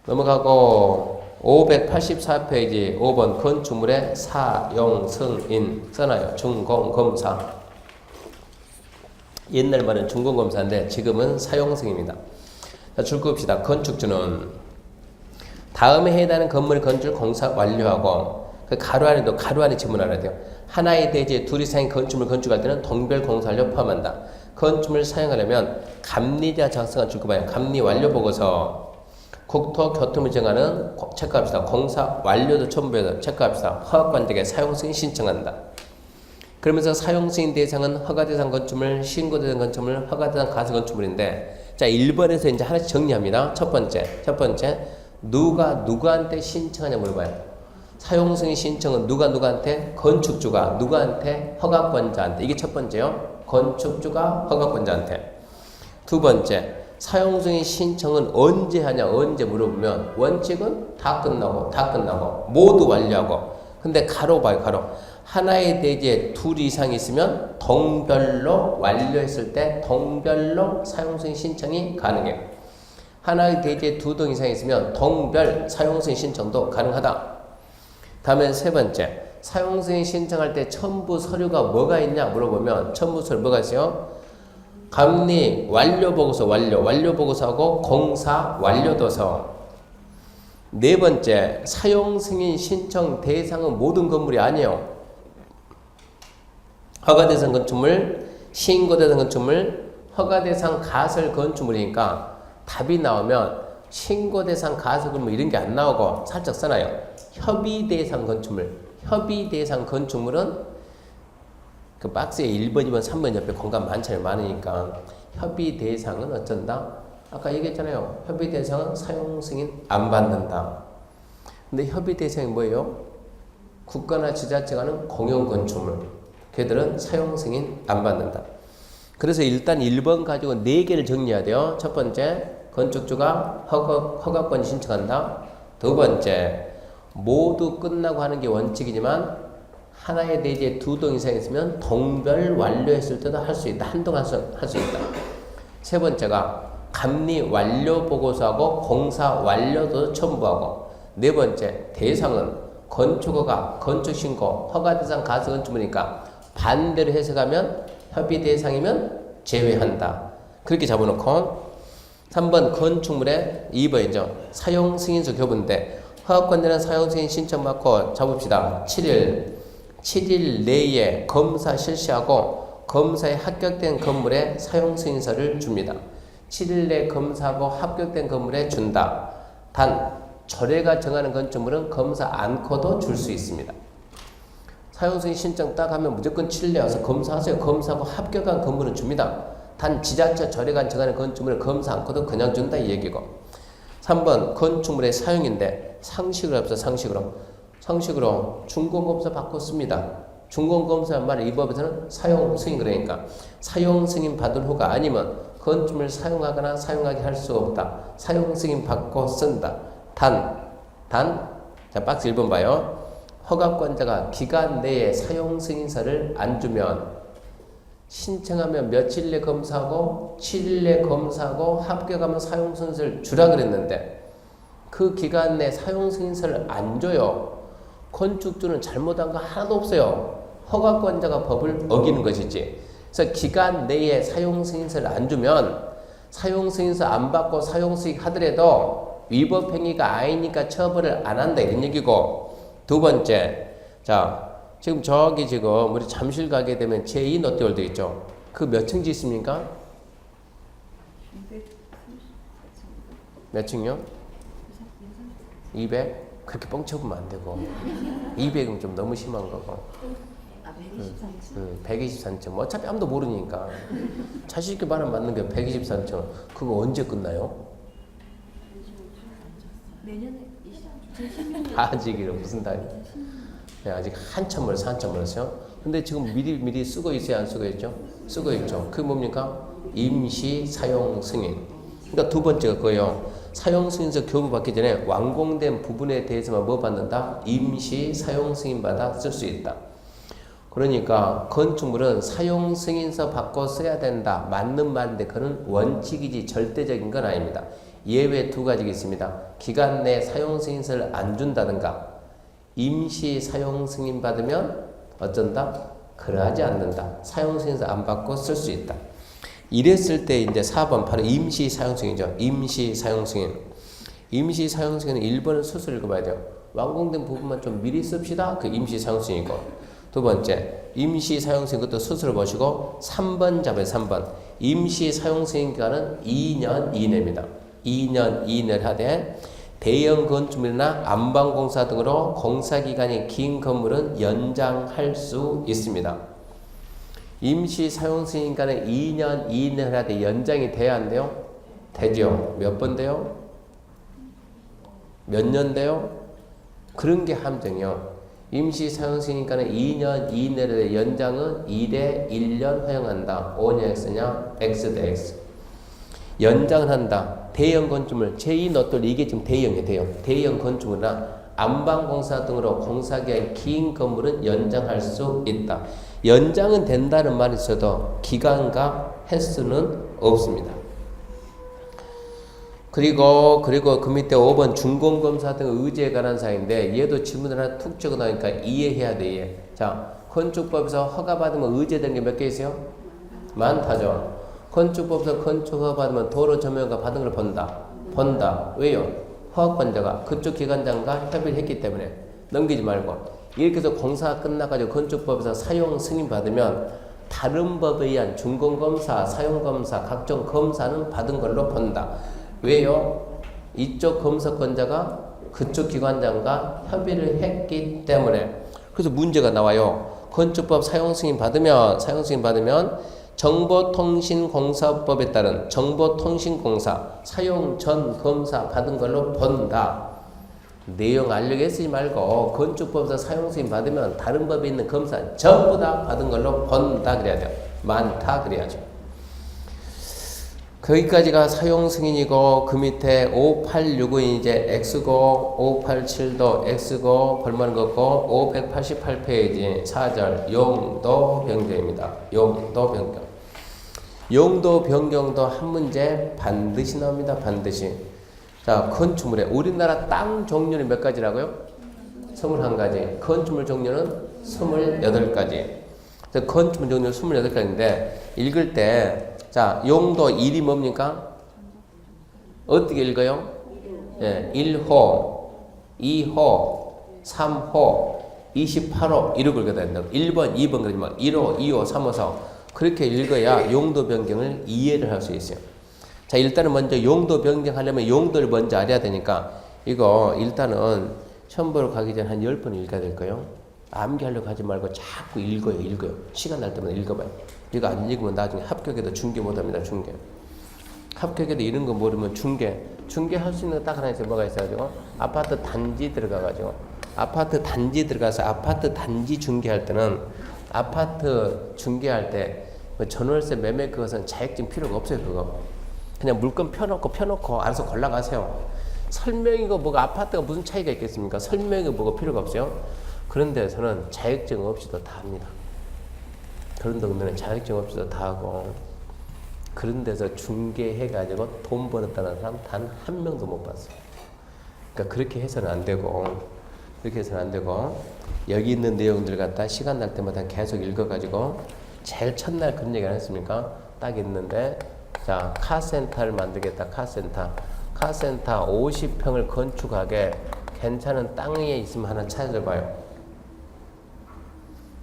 넘어가고 584페이지 5번 건축물의 사용 승인 써놔요. 준공검사. 옛날 말은 준공검사인데 지금은 사용 승인입니다. 자, 줄 긋읍시다. 건축주는 다음에 해당하는 건물 건축 공사 완료하고 그 가로 안에 지문 알아야 돼요. 하나의 대지에 둘 이상의 건축물 건축할 때는 동별 공사를 포함한다. 건축물을 사용하려면 감리자 작성한 줄 거봐요. 감리 완료 보고서 국토교통부 정하는 체크합시다. 공사 완료도 첨부해서 체크합시다. 허가관에게 사용승인 신청한다. 그러면서 사용승인 대상은 허가대상 건축물, 신고대상 건축물, 허가대상 가설 건축물인데 자 1번에서 이제 하나씩 정리합니다. 첫 번째 누가 누구한테 신청하냐 물어봐요. 사용승인 신청은 누구한테? 건축주가 누구한테? 허가권자한테. 이게 첫 번째요. 건축주가 허가권자한테. 두 번째 사용승인 신청은 언제 하냐 언제 물어보면 원칙은 다 끝나고 모두 완료하고 근데 가로 봐요. 가로 하나의 대지에 둘 이상 있으면 동별로 완료했을 때 동별로 사용승인 신청이 가능해요. 하나의 대지에 두 동 이상 있으면 동별 사용승인 신청도 가능하다. 다음에 세 번째, 사용승인 신청할 때 첨부 서류가 뭐가 있냐 물어보면 첨부 서류 뭐가 있어요? 감리 완료 보고서 완료 보고서하고 공사 완료도서. 네 번째, 사용 승인 신청 대상은 모든 건물이 아니에요. 허가 대상 건축물, 신고 대상 건축물, 허가 대상 가설 건축물이니까 답이 나오면 신고 대상 가설 건물 이런 게 안 나오고 살짝 써놔요. 협의 대상 건축물. 협의 대상 건축물은 그 박스에 1번, 2번, 3번 옆에 공간 많잖아요. 많으니까 협의 대상은 어쩐다? 아까 얘기했잖아요. 협의 대상은 사용 승인 안 받는다. 근데 협의 대상이 뭐예요? 국가나 지자체가 하는 공용 건축물. 걔들은 사용 승인 안 받는다. 그래서 일단 1번 가지고 4개를 정리해야 돼요. 첫 번째, 건축주가 허가권 신청한다. 두 번째, 모두 끝나고 하는 게 원칙이지만 하나의 내지에 2동 이상 있으면 동별 완료했을 때도 할 수 있다. 한동안 할 수 있다. 세 번째가 감리 완료 보고서하고 공사 완료도 첨부하고. 네 번째, 대상은 건축허가, 건축신고, 허가대상 가설 건축물이니까 반대로 해석하면 협의 대상이면 제외한다. 그렇게 잡아놓고 3번 건축물의 2번이죠. 사용승인서 교부인데 허가권자는 사용승인 신청받고 잡읍시다. 7일 내에 검사 실시하고 검사에 합격된 건물에 사용승인서를 줍니다. 7일 내 검사하고 합격된 건물에 준다. 단 조례가 정하는 건축물은 검사 않고도 줄 수 있습니다. 사용승인 신청 딱 하면 무조건 7일 내에 와서 검사하세요. 검사하고 합격한 건물은 줍니다. 단 지자체 조례가 정하는 건축물을 검사 않고도 그냥 준다 이 얘기고. 3번 건축물의 사용인데 상식으로 합시다. 상식으로 준공검사 받고 씁니다. 준공검사란 말은 이 법에서는 사용승인 그러니까 사용승인 받은 후가 아니면 건축물을 사용하거나 사용하게 할 수 없다. 사용승인 받고 쓴다. 자 박스 1번 봐요. 허가권자가 기간 내에 사용승인서를 안 주면 신청하면 며칠 내 검사하고 7일 내 검사하고 합격하면 사용승인서를 주라 그랬는데 그 기간 내 사용승인서를 안 줘요. 건축주는 잘못한 거 하나도 없어요. 허가권자가 법을 어기는 것이지. 그래서 기간 내에 사용승인서를 안 주면 사용승인서 안 받고 사용수익 하더라도 위법 행위가 아니니까 처벌을 안 한다 이런 얘기고. 두 번째, 자 지금 지금 우리 잠실 가게 되면 제2 롯데월드 있죠. 그 몇 층지 있습니까? 몇 층이요? 200? 그렇게 뻥쳐보면 안 되고 200은 좀 너무 심한 거고 123층 뭐 어차피 아무도 모르니까 자신 있게 말하면 맞는 게 123층 그거 언제 끝나요? 내년에 아직이요 무슨 달이? 네, 아직 한참 멀었어요. 근데 지금 미리 쓰고 있어요, 안 쓰고 있죠? 쓰고 있죠. 그게 뭡니까? 임시 사용 승인. 그러니까 두 번째가 그거예요. 사용 승인서 교부 받기 전에 완공된 부분에 대해서만 뭐 받는다? 임시 사용 승인 받아 쓸 수 있다. 그러니까 건축물은 사용 승인서 받고 써야 된다. 맞는 말인데 그건 원칙이지 절대적인 건 아닙니다. 예외 2가지가 있습니다. 기간 내 사용 승인서를 안 준다든가 임시 사용 승인 받으면 어쩐다? 그러하지 않는다. 사용 승인서 안 받고 쓸 수 있다. 이랬을 때 이제 4번 바로 임시 사용 승인이죠. 임시 사용 승인. 임시 사용 승인은 1번은 수술 읽어봐야 돼요. 완공된 부분만 좀 미리 씁시다. 그 임시 사용 승인이고. 두 번째, 임시 사용 승인 것도 수술을 보시고 3번 잡아요. 3번. 임시 사용 승인 기간은 2년 이내입니다. 2년 이내를 하되 대형 건축물이나 안방공사 등으로 공사기간이 긴 건물은 연장할 수 있습니다. 임시 사용 승인기간은 2년 이내를 하되 연장이 돼야 한대요? 되죠. 몇 번 돼요? 몇 년 돼요? 그런 게 함정이요. 임시 사용 승인기간은 2년 이내를 연장은 2대 1년 허용한다. 5년 X냐? X 대 X. 연장을 한다. 대형 건축물, 제2 롯돌 이게 지금 대형이에요. 대형 건축물이나 안방공사 등으로 공사기간이 긴 건물은 연장할 수 있다. 연장은 된다는 말이 있어도 기간과 횟수는 없습니다. 그리고 그 밑에 5번 준공검사 등 의제에 관한 사항인데 얘도 지문을 하나 툭 적어 놓으니까 이해해야 돼. 이해. 자, 건축법에서 허가받으면 의제된 게 몇 개 있어요? 많다죠. 건축법에서 건축 허가받으면 도로 점용허가 받은 걸 본다. 왜요? 허가권자가 그쪽 기관장과 협의를 했기 때문에 넘기지 말고 이렇게 해서 공사가 끝나가지고 건축법에서 사용 승인 받으면 다른 법에 의한 준공검사, 사용검사, 각종 검사는 받은 걸로 본다. 왜요? 이쪽 검사권자가 그쪽 기관장과 협의를 했기 때문에. 그래서 문제가 나와요. 건축법 사용 승인 받으면 정보통신공사법에 따른 정보통신공사 사용 전 검사 받은 걸로 본다. 내용 알려게 쓰지 말고 건축법에서 사용 승인 받으면 다른 법에 있는 검사 전부 다 받은 걸로 본다 그래야 돼요. 많다 그래야죠. 거기까지가 사용 승인이고 그 밑에 5869인 이제 X고 587도 X고 벌마는 거고 588페이지 4절 용도 변경입니다. 용도 변경. 용도 변경도 한 문제 반드시 나옵니다. 반드시. 자, 건축물에 우리나라 땅 종류는 몇 가지라고요? 21가지. 건축물 종류는 28가지. 건축물 종류는 28가지인데 읽을 때 자, 용도 1이 뭡니까? 어떻게 읽어요? 예, 1호, 2호, 3호, 28호 이렇게 읽어야 된다고. 1번, 2번 그러지 마. 1호, 2호, 3호, 4호. 그렇게 읽어야 용도 변경을 이해를 할 수 있어요. 자, 일단은 먼저 용도 변경하려면 용도를 먼저 알아야 되니까 이거 일단은 시험 보러 가기 전에 한 10번 읽어야 될 거예요. 암기하려고 하지 말고 자꾸 읽어요. 시간 날 때마다 읽어봐요. 이거 안 읽으면 나중에 합격에도 중개 못합니다. 중개. 합격에도 이런 거 모르면 중개 할 수 있는 거 딱 하나 있어요. 뭐가 있어가지고 아파트 단지 들어가가지고 아파트 단지 중개할 때는 아파트 중개할 때 전월세 매매 그것은 자격증 필요가 없어요. 그거 그냥 물건 펴놓고 알아서 골라가세요. 설명이고 뭐가 아파트가 무슨 차이가 있겠습니까? 설명이고 뭐가 필요가 없어요. 그런 데서는 자격증 없이도 다 합니다. 그런 동네는 자격증 없이도 다 하고 그런 데서 중개해가지고 돈 벌었다는 사람 단 한 명도 못 봤어요. 그러니까 그렇게 해서는 안 되고 여기 있는 내용들 갖다 시간 날 때마다 계속 읽어가지고 제일 첫날 그런 얘기 안 했습니까? 딱 있는데 자, 카센터를 만들겠다. 카센터 50평을 건축하게 괜찮은 땅에 있으면 하나 찾아봐요.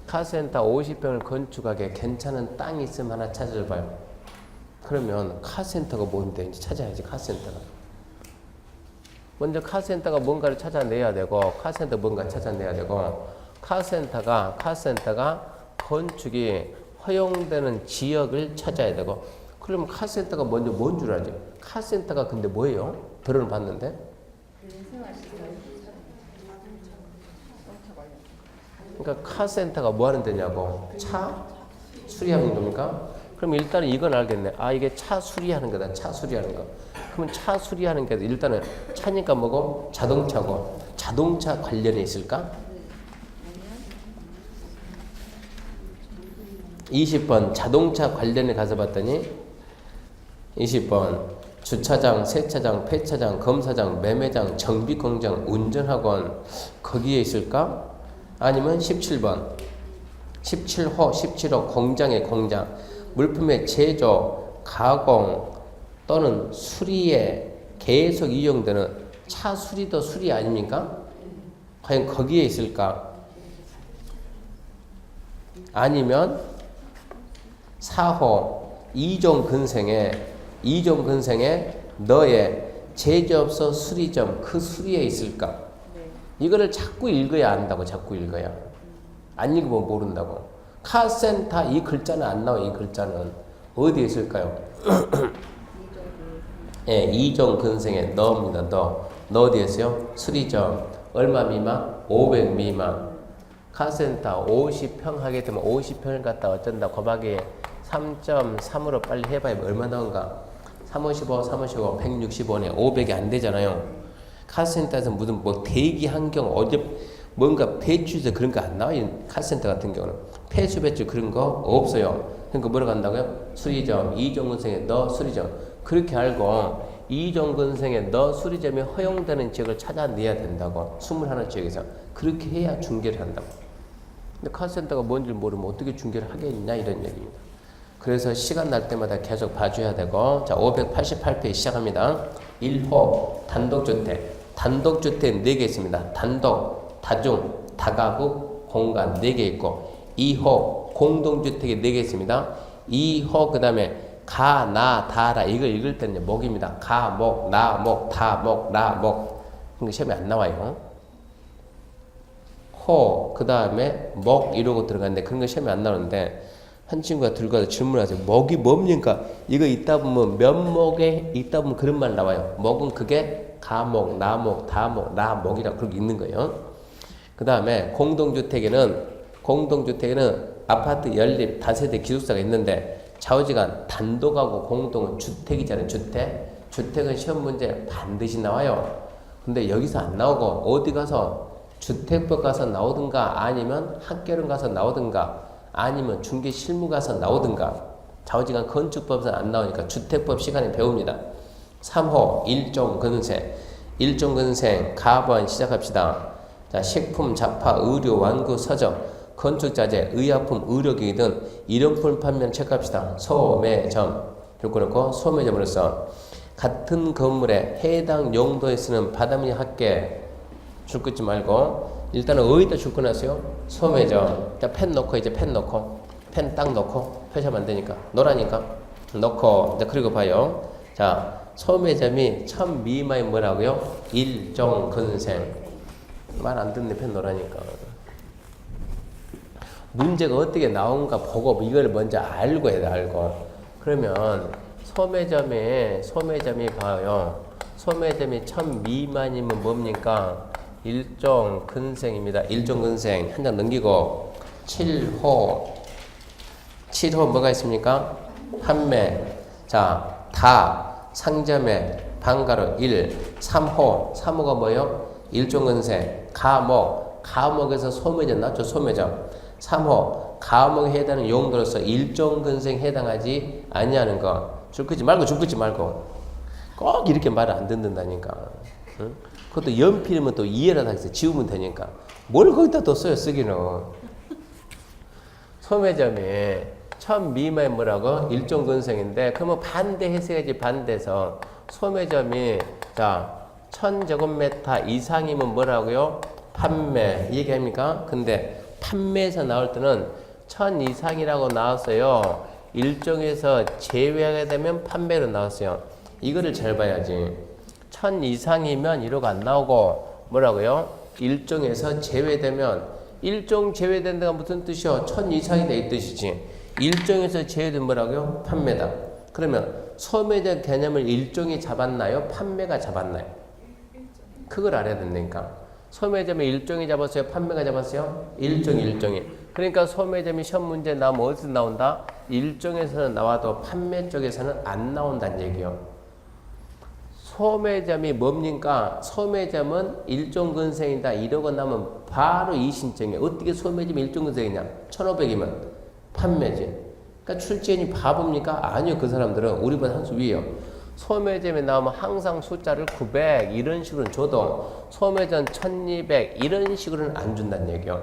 카센터 50평을 건축하게 괜찮은 땅이 있으면 하나 찾아봐요. 그러면 카센터가 뭔데 이제 찾아야지. 카센터가 먼저 카센터가 뭔가를 찾아내야 되고 카센터가 건축이 허용되는 지역을 찾아야 되고 그러면 카센터가 먼저 뭔 줄 알지? 카센터가 근데 뭐예요? 들어는 봤는데 그러니까 카센터가 뭐 하는 데냐고. 차 수리하는 겁니까? 그럼 일단은 이건 알겠네. 아, 이게 차 수리하는 거다. 차 수리하는 거. 그러면 차 수리하는 게 일단은 차니까 뭐고? 자동차고. 자동차 관련해 있을까? 20번 자동차 관련해 가서 봤더니 20번 주차장, 세차장, 폐차장, 검사장, 매매장, 정비공장, 운전학원 거기에 있을까? 아니면 17번 17호, 17호 공장의 공장 물품의 제조, 가공 또는 수리에 계속 이용되는 차 수리도 수리 아닙니까? 과연 거기에 있을까? 아니면 4호 이종 근생에 너의 제조업소 수리점 그 수리에 있을까? 이거를 자꾸 읽어야 안다고. 자꾸 읽어야. 안 읽으면 모른다고. 카센터 이 글자는 안 나와. 이 글자는 어디에 있을까요? 예, 이종 근생에 너입니다. 너 어디에 있어요? 수리점 얼마 미만? 500 미만. 카센터 50평 하게 되면 50평을 갖다 어쩐다. 곱하기 3.3으로 빨리 해봐야 얼마 나온가? 355, 165네. 500이 안 되잖아요. 카센터에서 무슨 뭐 대기 환경 어제 뭔가 배출해서 그런 거 안 나와요. 카센터 같은 경우는 폐수 배출 그런 거 없어요. 그러니까 뭐라고 한다고요? 수리점 이종근생에 너 수리점 그렇게 알고 이종근생에 너 수리점이 허용되는 지역을 찾아내야 된다고. 21지역에서. 그렇게 해야 중개를 한다고. 근데 카센터가 뭔지 모르면 어떻게 중개를 하겠냐 이런 얘기입니다. 그래서 시간 날 때마다 계속 봐줘야 되고. 자, 588페이지 시작합니다. 1호 단독주택. 단독주택 4개 있습니다. 단독, 다중, 다가구, 공간 4개 있고. 2호 공동주택이 4개 있습니다. 2호 그 다음에 가, 나, 다라 이걸 읽을 때는 목입니다. 가, 목, 나, 목, 다, 목, 나, 목. 그러니까 시험에 안 나와요. 호, 그 다음에 목 이러고 들어갔는데 그런 거 시험에 안 나오는데 한 친구가 들고 와서 질문하세요. 목이 뭡니까? 이거 있다 보면 면목에 있다 보면 그런 말 나와요. 목은 그게 가목, 나목, 다목, 나목이라고 그렇게 있는 거예요. 그 다음에 공동주택에는 아파트 연립 다세대 기숙사가 있는데 좌우지간 단독하고 공동은 주택이잖아요. 주택은 시험 문제 반드시 나와요. 근데 여기서 안 나오고 어디 가서 주택법 가서 나오든가 아니면 학교를 가서 나오든가 아니면 중개 실무 가서 나오든가 좌우지간 건축법에서 안 나오니까 주택법 시간에 배웁니다. 3호 일종근생 가번 시작합시다. 자, 식품, 잡화, 의류, 완구, 서적 건축자재, 의약품, 의료기기 등 일용품 판매를 체크합시다. 소매점 그렇고 소매점으로서 같은 건물에 해당 용도에 쓰는 바닥문이 합계 줄 긋지 말고 일단은 어디다 줄 거나세요? 소매점. 자, 펜 넣고 이제 펜 딱 넣고 표시하면 안 되니까 노라니까 넣고 이제 그리고 봐요. 자, 소매점이 1000 미만이 뭐라고요? 일종근생. 말 안 듣네. 펜 넣으라니까. 문제가 어떻게 나온가 보고 이걸 먼저 알고 해야 돼. 알고. 그러면 소매점이 봐요. 소매점이 1000 미만이면 뭡니까? 일종근생입니다. 일종근생 한 장 넘기고 7호 뭐가 있습니까? 판매. 자, 다 상점에 방가로 3호가 뭐예요? 일종근생 가목에서 소매점 나왔죠. 소매점. 3호 가목에 해당하는 용도로서 일종근생에 해당하지 아니하는 거. 줄 긋지 말고 꼭 이렇게 말을 안 듣는다니까. 응? 그것도 연필이면 또 이해라도 해서 지우면 되니까 뭘 거기다 또 써요. 쓰기는. 소매점에 1000 미만이 뭐라고? 일종근생인데 그러면 반대 해석해야지. 반대해서 소매점이 자 1000제곱미터 이상이면 뭐라고요? 판매 얘기합니까? 근데 판매에서 나올 때는 1000 이상이라고 나왔어요. 일종에서 제외하게 되면 판매로 나왔어요. 이거를 잘 봐야지. 1000 이상이면 이러고 안 나오고 뭐라고요? 일종에서 제외되면 일종 제외된다가 무슨 뜻이요? 1000 이상이다 이 뜻이지. 일종에서 제외된 뭐라고요? 판매다. 그러면 소매적 개념을 일종이 잡았나요? 판매가 잡았나요? 그걸 알아야 된다니까. 소매점이 일종이 잡았어요? 판매가 잡았어요? 일종이. 그러니까 소매점이 시험 문제 나오면 어디서 나온다? 일종에서는 나와도 판매 쪽에서는 안 나온다는 얘기요. 소매점이 뭡니까? 소매점은 일종근생이다 이러고 나면 바로 이신청이에요. 어떻게 소매점이 일종근생이냐? 1500이면 판매지. 그러니까 출제인이 바보입니까? 아니요. 그 사람들은 우리보다 한 수 위에요. 소매점에 나오면 항상 숫자를 900 이런 식으로는 줘도 소매점 1200 이런 식으로는 안 준다는 얘기요.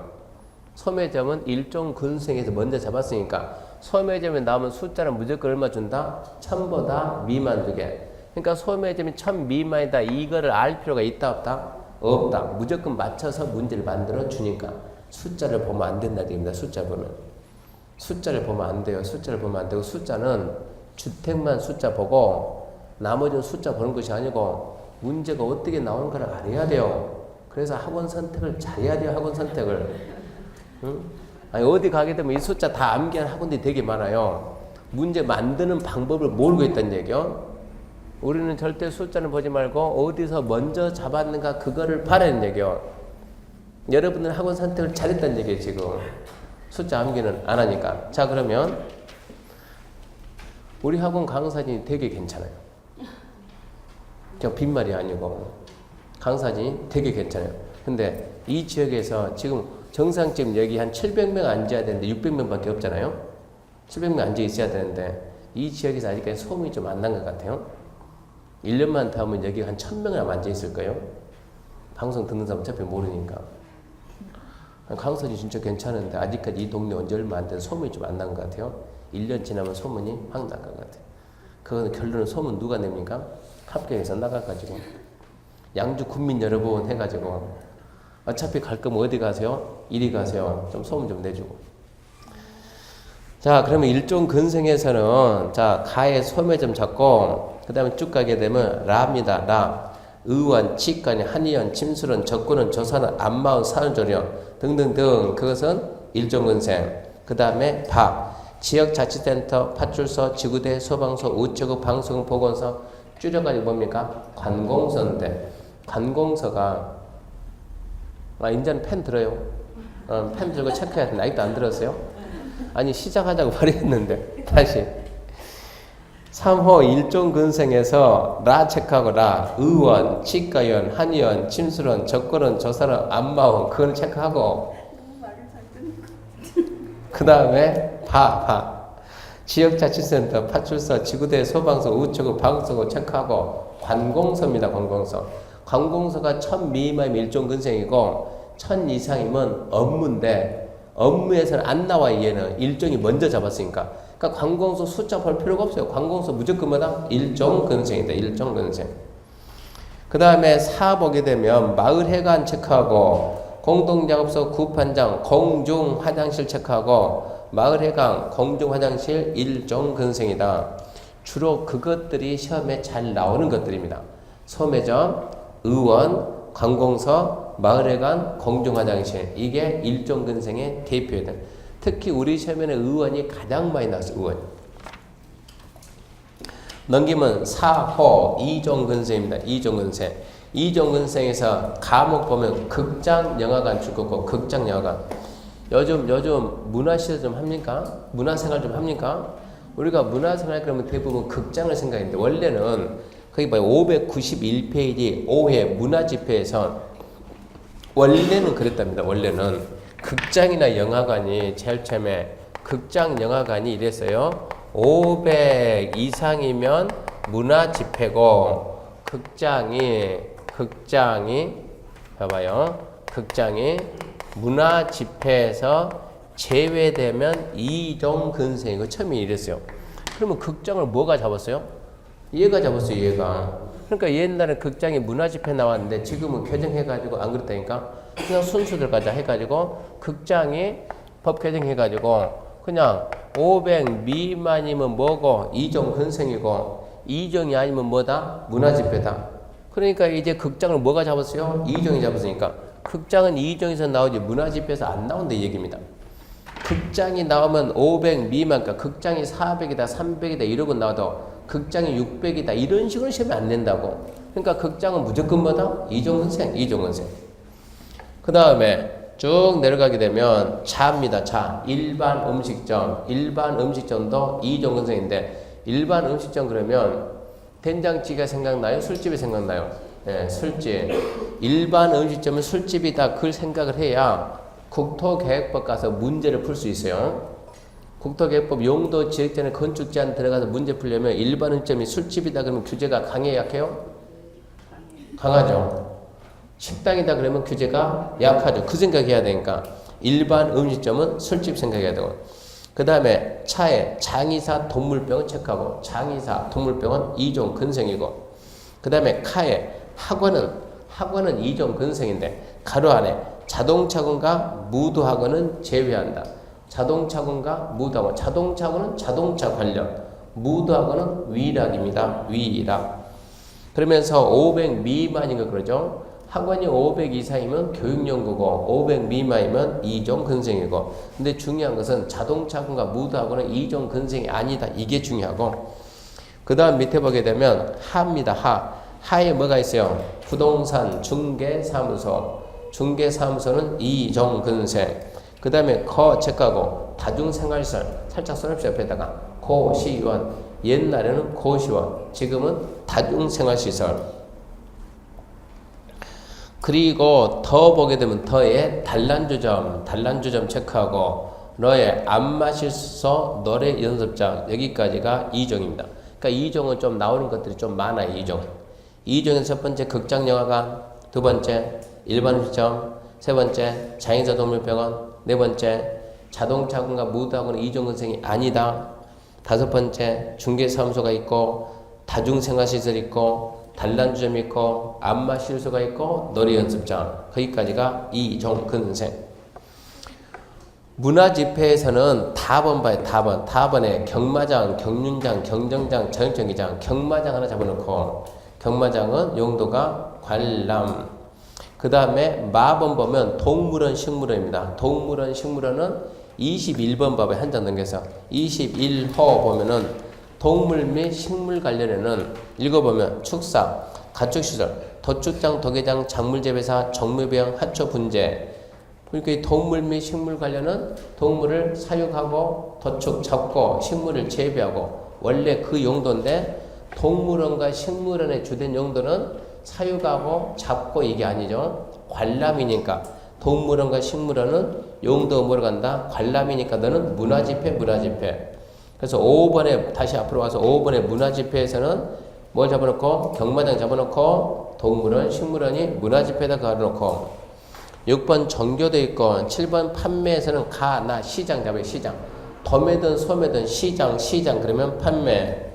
소매점은 일종근생에서 먼저 잡았으니까 소매점에 나오면 숫자는 무조건 얼마 준다? 1000보다 미만 두개. 그러니까 소매점이 1000 미만이다. 이거를 알 필요가 있다 없다? 없다. 무조건 맞춰서 문제를 만들어 주니까 숫자를 보면 안 된다는 얘기입니다. 숫자를 보면 안 돼요. 숫자를 보면 안 되고 숫자는 주택만 숫자 보고 나머지는 숫자 보는 것이 아니고 문제가 어떻게 나오는가를 알아야 돼요. 그래서 학원 선택을 잘해야 돼요. 학원 선택을. 응? 아니 어디 가게 되면 이 숫자 다 암기하는 학원들이 되게 많아요. 문제 만드는 방법을 모르고 있다는 얘기요. 우리는 절대 숫자는 보지 말고 어디서 먼저 잡았는가 그거를 봐라는 얘기요. 여러분들은 학원 선택을 잘했다는 얘기예요. 지금 숫자 암기는 안 하니까. 자, 그러면 우리 학원 강사진이 되게 괜찮아요. 저 빈말이 아니고 강사진이 되게 괜찮아요. 근데 이 지역에서 지금 정상점 여기 한 700명 앉아야 되는데 600명밖에 없잖아요. 700명 앉아 있어야 되는데 이 지역에서 아직까지 소문이 좀 안 난 것 같아요. 1년만 더 하면 여기 한 1000명이나 앉아 있을 거예요. 방송 듣는 사람 어차피 모르니까. 강선이 진짜 괜찮은데 아직까지 이 동네 언제 얼마 안 된 소문이 좀 안 난 것 같아요. 1년 지나면 소문이 확 나갈 것 같아요. 그건 결론은 소문 누가 냅니까? 합격해서 나가가지고 양주 군민 여러분 해가지고 어차피 갈 거면 어디 가세요? 이리 가세요. 좀 소문 좀 내주고. 자, 그러면 일종 근생에서는 자 가의 소매 좀 잡고 그 다음에 쭉 가게 되면 라입니다. 라. 의원, 치간이, 한의원, 침술원, 적군은, 조사는, 안마은, 사은조련 등등등 그것은 일종근생. 그 다음에 바. 지역자치센터, 파출소, 지구대, 소방서, 우체국, 방송국, 보건소 줄여가지고 뭡니까? 관공서인데 관공서가 이제는 펜 들어요. 펜 들고 체크해야 되는데 아직도 안 들었어요? 아니 시작하자고 발의했는데 다시 3호 일종근생에서 라 체크하고 라 의원, 치과원, 한의원, 침술원, 적거론, 조사원, 안마원 그걸 체크하고 그 다음에 바 지역자치센터, 파출소, 지구대, 소방서, 우체국, 방송국 체크하고 관공서입니다. 관공서. 관공서가 1000 미만이면 일종근생이고 1000 이상이면 업무인데 업무에서는 안 나와. 얘는 일종이 먼저 잡았으니까. 그러니까 관공서 숫자 볼 필요가 없어요. 관공서 무조건 뭐다? 일종근생이다. 일종근생. 그 다음에 4 보게 되면 마을회관 체크하고 공동작업소, 구판장, 공중화장실 체크하고 마을회관, 공중화장실 일종근생이다. 주로 그것들이 시험에 잘 나오는 것들입니다. 소매점, 의원, 관공서, 마을회관, 공중화장실 이게 일종근생의 대표이다. 특히 우리 시험에는 의원이 가장 많이 나왔어요. 의원. 넘기면 4호 이종근생입니다. 이종근생. 이종근생에서 과목 보면 극장, 영화관 줄거고 극장, 영화관. 요즘 문화시설 좀 합니까? 문화생활 좀 합니까? 우리가 문화생활 그러면 대부분 극장을 생각했는데 원래는 거기 봐요. 591페이지 5회 문화집회에서 원래는 그랬답니다. 원래는 극장이나 영화관이 제일 처음에 극장, 영화관이 이랬어요. 500 이상이면 문화집회고 극장이 봐봐요. 극장이 문화집회에서 제외되면 이종근생이고 처음에 이랬어요. 그러면 극장을 뭐가 잡았어요? 얘가 잡았어요. 얘가. 그러니까 옛날에 극장이 문화집회 나왔는데 지금은 개정해가지고 안 그렇다니까 그냥 순수들 가자 해가지고 극장이 법 개정해가지고 그냥 500 미만이면 뭐고 이종근생이고 이종이 아니면 뭐다? 문화집회다. 그러니까 이제 극장을 뭐가 잡았어요? 이종이 잡았으니까 극장은 이종에서 나오지 문화집회에서 안 나온다 이 얘기입니다. 극장이 나오면 500 미만, 그러니까 극장이 400이다 300이다 이러고 나와도 극장이 600이다 이런 식으로 시험에 안 낸다고. 그러니까 극장은 무조건 뭐다? 이종근생. 그 다음에 쭉 내려가게 되면 자입니다. 자. 일반 음식점도 이종근생인데 일반 음식점 그러면 된장찌개가 생각나요? 술집이 생각나요? 네, 술집. 일반 음식점은 술집이다 그걸 생각을 해야 국토계획법 가서 문제를 풀 수 있어요. 국토계획법 용도 지역제한 건축 제한 들어가서 문제 풀려면 일반 음식점이 술집이다 그러면 규제가 강해요, 약해요? 강하죠. 식당이다 그러면 규제가 약하죠. 그 생각해야 되니까 일반 음식점은 술집 생각해야 되고 그 다음에 차에 장의사 동물병은 체크하고 장의사 동물병은 이종근생이고 그 다음에 카에 학원은 이종근생인데 가로 안에 자동차군과 무도학원은 제외한다. 자동차군과 무도학원. 자동차군은 자동차 관련, 무도학원은 위락입니다. 위락. 그러면서 500 미만인 거 그러죠. 학원이 500 이상이면 교육연구고 500 미만이면 이종근생이고 근데 중요한 것은 자동차군과 무도학원은 이종근생이 아니다. 이게 중요하고 그 다음 밑에 보게 되면 하입니다. 하에 뭐가 있어요? 부동산 중개사무소. 중개사무소는 이종근생. 그 다음에 거 체크하고 다중생활시설 살짝 써놓읍시다. 옆에다가 고시원. 옛날에는 고시원 지금은 다중생활시설. 그리고 더 보게 되면 더에 단란주점 체크하고 너의 안마실소 노래 연습장 여기까지가 이종입니다. 그러니까 2종은 좀 나오는 것들이 좀 많아요. 2종에서 첫 번째 극장영화관, 두 번째 일반 음식점, 세 번째 장애자 동물병원, 네 번째 자동차학원과 무도학원은 2종 근생이 아니다. 다섯 번째 중개사무소가 있고 다중생활시설 있고 단란주점 있고 안마실소가 있고 노래연습장, 거기까지가 2종 근생. 문화집회에서는 다번 봐요. 다번에 경마장, 경륜장, 경정장, 저녁정기장, 경마장 하나 잡아놓고, 경마장은 용도가 관람. 그 다음에 마번 보면 동물원, 식물원입니다. 동물원, 식물원은 21번 봐봐요. 한 장 넘겨서 21호 보면은 동물 및 식물 관련에는 읽어보면 축사, 가축시설, 도축장, 도개장, 작물재배사, 정묘병, 하초분재. 그러니까 이 동물 및 식물 관련은 동물을 사육하고 도축, 잡고 식물을 재배하고 원래 그 용도인데 동물원과 식물원의 주된 용도는 사육하고 잡고 이게 아니죠. 관람이니까 동물원과 식물원은 용도가 뭐로 간다? 관람이니까 너는 문화집회. 그래서 5번에 다시 앞으로 와서 5번에 문화집회에서는 뭘 잡아놓고 경마장 잡아놓고 동물원, 식물원이 문화집회에다 가려놓고 6번 정교도 있고 7번 판매에서는 가, 나, 시장 잡아요. 시장. 덤이든 소매든 시장 그러면 판매.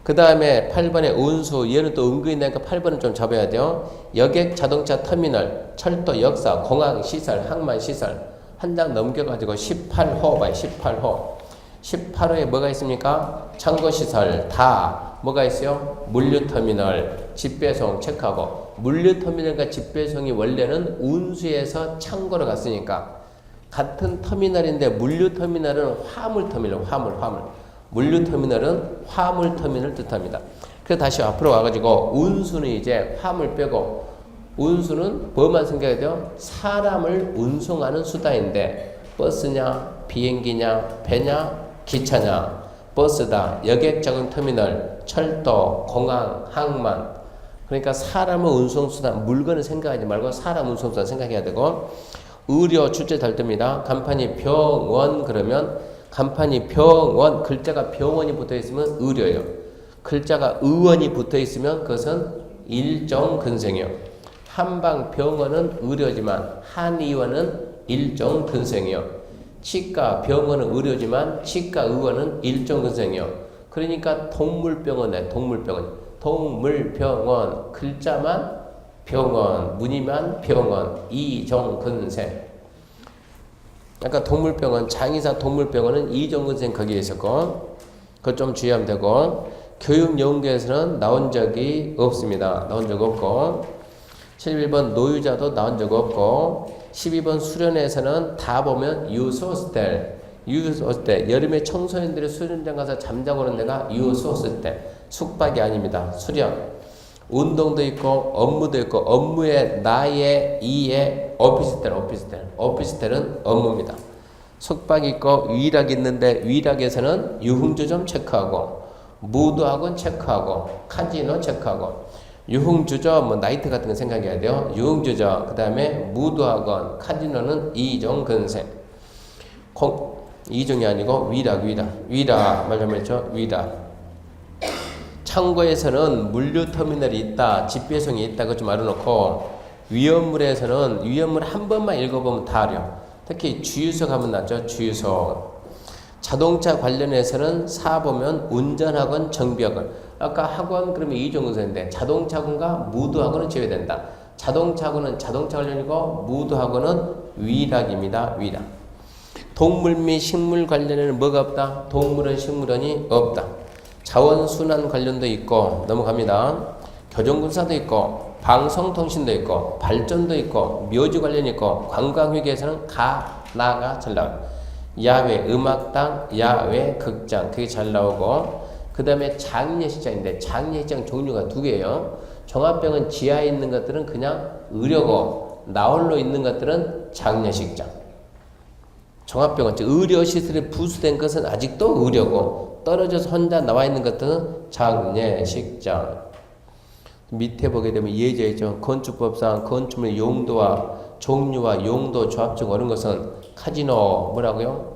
그 다음에 8번에 운수, 얘는 또 은근히 나니까 8번은 좀 잡아야 돼요. 여객, 자동차, 터미널, 철도, 역사, 공항, 시설, 항만, 시설. 한 장 넘겨가지고 18호 봐요. 18호. 18호에 뭐가 있습니까? 창고시설, 다. 뭐가 있어요? 물류터미널, 집배송 체크하고. 물류터미널과 집배송이 원래는 운수에서 창고로 갔으니까 같은 터미널인데 물류터미널은 화물터미널, 화물. 물류터미널은 화물터미널을 뜻합니다. 그래서 다시 앞으로 와가지고 운수는 이제 화물 빼고 운수는 뭐만 생각해야 돼요? 사람을 운송하는 수단인데 버스냐, 비행기냐, 배냐, 기차냐. 버스다, 여객작용터미널, 철도, 공항, 항만. 그러니까 사람의 운송수단, 물건을 생각하지 말고 사람 운송수단 생각해야 되고 의료, 출제 잘 뜹니다. 간판이 병원 그러면 간판이 병원, 글자가 병원이 붙어있으면 의료예요. 글자가 의원이 붙어있으면 그것은 일종 근생이요. 한방병원은 의료지만 한의원은 일종 근생이요. 치과, 병원은 의료지만 치과, 의원은 일종 근생이요. 그러니까 동물병원에 동물병원 글자만 병원, 무늬만 병원, 이종 근생. 아까 동물병원, 장의사 동물병원은 이종 근생 거기에 있었고 그거 좀 주의하면 되고 교육연구에서는 나온 적이 없습니다. 나온 적 없고 11번 노유자도 나온 적 없고 12번 수련회에서는 다 보면 유소스텔 여름에 청소년들이 수련장 가서 잠자고 오는 데가 유소스텔 숙박이 아닙니다. 수련 운동도 있고 업무도 있고 업무의 나의 이의 오피스텔은 업무입니다. 숙박이 있고 위락이 있는데 위락에서는 유흥주점 체크하고 무도학원 체크하고 카지노 체크하고 유흥주저 뭐 나이트 같은 거 생각해야 돼요. 유흥주저 그 다음에 무도학원 카지노는 2종 근생. 2종이 아니고 위락 말 잘못했죠. 위락. 창고에서는 물류터미널이 있다, 집배송이 있다, 그것 좀 알아놓고 위험물에서는 위험물 한 번만 읽어보면 다 알아요. 특히 주유소 가면 낫죠. 주유소. 자동차 관련해서는 4보면 운전학원, 정비학원. 아까 학원 그러면 2종 근생인데 자동차학원과 무도학원은 제외된다. 자동차학원은 자동차 관련이고 무도학원은 위락입니다. 위락. 동물 및 식물 관련에는 뭐가 없다? 동물원, 식물원이 없다. 자원순환 관련도 있고 넘어갑니다. 교정군사도 있고 방송통신도 있고 발전도 있고 묘지 관련이 있고 관광회계에서는 나가 잘 나와요. 야외 음악당, 야외 극장 그게 잘 나오고 그 다음에 장례식장인데 장례식장 종류가 2개예요. 종합병원 지하에 있는 것들은 그냥 의료고 나홀로 있는 것들은 장례식장. 종합병원 즉 의료시설에 부수된 것은 아직도 의료고 떨어져서 혼자 나와 있는 것들은 장례식장. 밑에 보게 되면 예제 있죠. 건축법상 건축물의 용도와 종류와 용도 조합 중 어려운 것은 카지노 뭐라고요?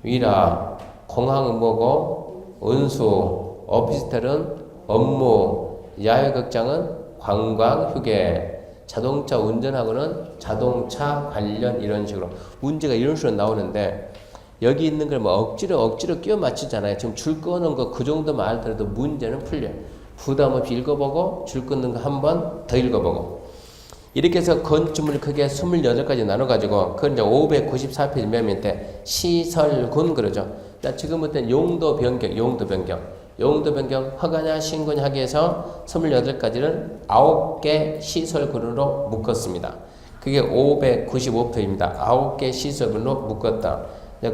위락. 공항은 뭐고? 운수. 오피스텔은 업무, 야외극장은 관광, 휴게, 자동차 운전하고는 자동차 관련 이런 식으로 문제가 이런 식으로 나오는데 여기 있는 걸 뭐 억지로 끼워 맞추잖아요. 지금 줄 끊는 거 그 정도만 알더라도 문제는 풀려. 부담 없이 읽어보고 줄 끊는 거 한 번 더 읽어보고 이렇게 해서 건축물 크게 28가지 나눠가지고 그건 이제 594페이지 맨 밑에 시설군 그러죠. 자, 지금부터는 용도 변경, 허가냐 신고냐 하기 위해서 28가지를 9개 시설군으로 묶었습니다. 그게 595페이지입니다. 9개 시설군으로 묶었다.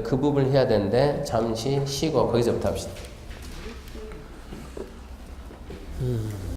그 부분을 해야 되는데 잠시 쉬고 거기서부터 합시다.